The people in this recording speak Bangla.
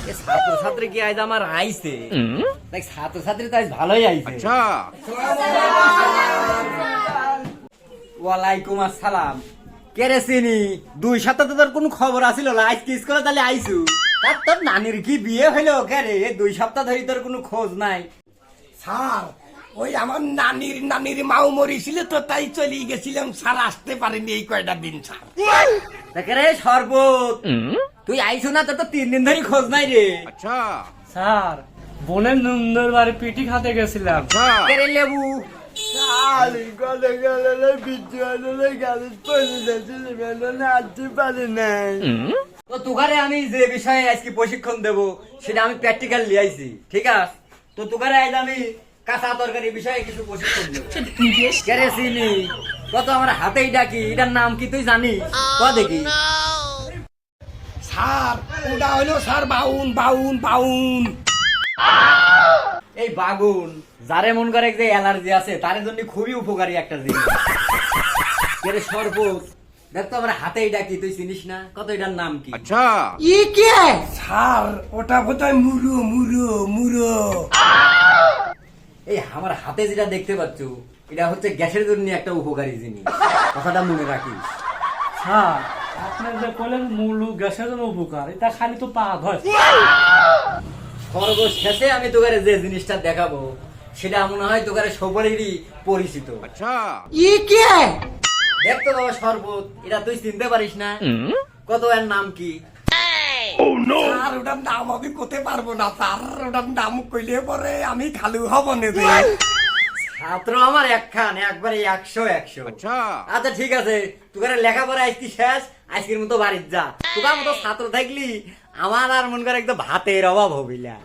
ছাত্র ছাত্রী কি আজ আমার আইছে? দেখ ছাত্র ছাত্রী তো আজ ভালোই আইছে। আচ্ছা ওয়ালাইকুম আসসালাম। কে রে চিনি? 2 সপ্তাহ তো তোর কোনো খবর আসিল না, আজকে স্কুলে তাহলে আইছু? তার তোর নানির কি বিয়ে হইলো? কে রে 2 সপ্তাহ ধরে তোর কোনো খোঁজ নাই? স্যার ওই আমার নানির মাও মরিছিল তো তাই চলে গেছিলাম স্যার, আসতে পারিনি এই কয়টা দিন স্যার। দেখ রে শরবত, তুই আইছু না? তোর তো 3 দিন ধরে খোঁজ নাই রে। আচ্ছা স্যার বোনের নন্দর বাড়ি পিটি খাতে গেছিলাম। আচ্ছা কে রে লেবু? তো তুকারে আমি যে বিষয়ে আজকে প্রশিক্ষণ দেব সেটা আমি প্র্যাকটিক্যাল লিয়াইছি, ঠিক আছে? তো তুকারে আজ আমি কাঁচা তরকারি বিষয়ে কিছু প্রশিক্ষণ দেব। কেরে চিনি কত আমার হাতেই ডাকি, এটার নাম কি তুই জানিস? ক দেখি। স্যার ওটা হলো স্যার বাউন বাউন বাউন। এই বাগুন যারে মন করে যে অ্যালার্জি আছে তার জন্য খুবই উপকারী একটা জিনিস। কেরে শরবত, দেখ তো আমার হাতেই ডাকি, তুই চিনিস না? কত এটার নাম কি? আচ্ছা স্যার ওটা বোধহয় মুরো মুরো মুরো। এই আমার হাতে যেটা দেখতে পাচ্ছ এটা হচ্ছে গ্যাসের জন্য একটা উপকারী জিনিস, কথাটা মনে রাখিস। স্যার আপনি যে বলেন মুলু গ্যাসের জন্য উপকার, এটা খালি তো পাত হয়। সর্বশেষে আমি তোকে যে জিনিসটা দেখাবো সেটা মনে হয় তোকে সবারই পরিচিত। আচ্ছা দেখ তো বাবা শরবত, এটা তুই চিনতে পারিস না? কত এর নাম কি? স্যার ওটার নাম আমি করতে পারবো না স্যার, ওটার নাম কইলে পরে আমি খালু হব না রে। ছাত্র আমার একখান, একবারে 100। আচ্ছা আচ্ছা ঠিক আছে, তোকে লেখাপড়া আজকে শেষ, আজকের মতো বাড়ির যা। তোকার মতো ছাত্র থাকলি আমার আর মন করে একদম ভাতের অভাব হবিলা।